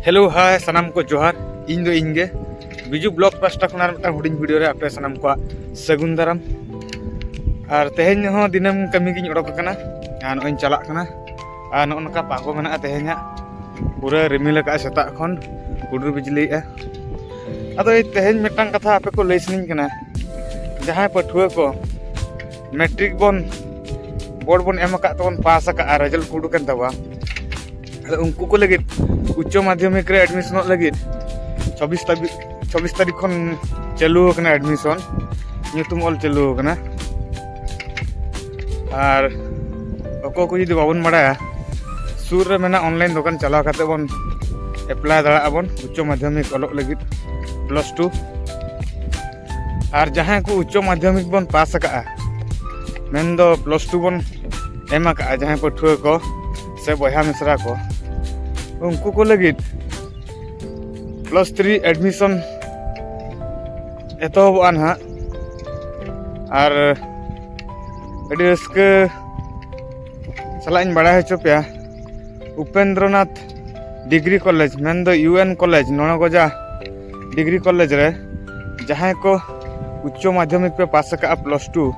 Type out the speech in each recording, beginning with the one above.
Hello hi सनाम को जोहार इन दो इनगे बिजू ब्लॉग पास्टा खनार मिटन हुडिंग वीडियो रे आपे सनाम को सगुन दाराम और तेहेन हो दिनम कमी गिन उडोक कना आ नोइन चला कना आ नोनका पागो मेना तेहेन्या पूरा रिमिल का सेता खन हुडुर बिजली ए अदो तेहेन मिटन कथा आपे को लैसनिन कना जहां पठुआ को मैट्रिक बन बोर्ड बन एम का तबन पास का रिजल्ट को उडुकन तबा उनको को लगे उच्च माध्यमिक रे एडमिशन लगे 24 तारीख खन चालू होकना एडमिशन ᱧᱩᱛᱩᱢ ᱚᱞ चालू होकना और अको को जुदी बाबन बाड़ा सूर रे मेना ऑनलाइन दुकान चलाव काते बन एप्लाई दाड़ा बन उच्च माध्यमिक अलग लगे +2 और जहां को उच्च माध्यमिक बन पास का मेन दो +2 बन एम का जहां पठुआ को से बहा मिश्रा को उनको को लगे +3 एडमिशन एतहबान हा और अड़ी रस्के सलाइन बड़ा हचो पे उपेंद्रनाथ डिग्री कॉलेज मेन दो UN college Naugaja degree college रे जहां को उच्च माध्यमिक पे पास का +2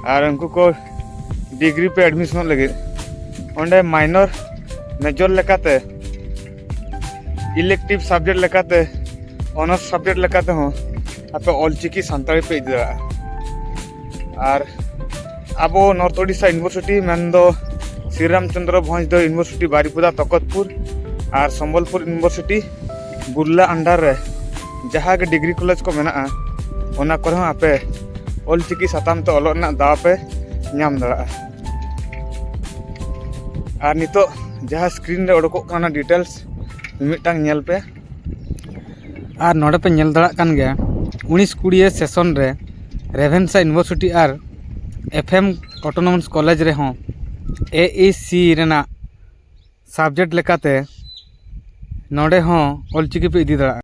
और उनको को डिग्री पे एडमिशन लगे ओंडे माइनर मेजर लेकाते इलेक्टिव सब्जेक्ट लेकाते ऑनर्स सब्जेक्ट लेकाते हो आपे ऑलचिकी सानताड़ी पे इदा और अब नॉर्थ ओडिशा यूनिवर्सिटी मेन दो श्री रामचंद्र भंज दो यूनिवर्सिटी बारीपुदा तकतपुर और संबलपुर यूनिवर्सिटी बुर्ला अंडर रे जहाँ के डिग्री कॉलेज को मेना ओना करे हो आपे ऑलचिकी साताम तो ऑलोक ना दाव पे नाम दड़ा और नितो जहाँ स्क्रीन रे उडको काना डिटेल्स मिटांग नेल पे और नोडे पे नेल दड़ा कान गया 19-20 सेशन रे रेवेन्सा यूनिवर्सिटी और FM ऑटोनोमस कॉलेज रे हो AEC रेना सब्जेक्ट लेकाते नोडे हो ऑलचिकी पे इदी दड़ा।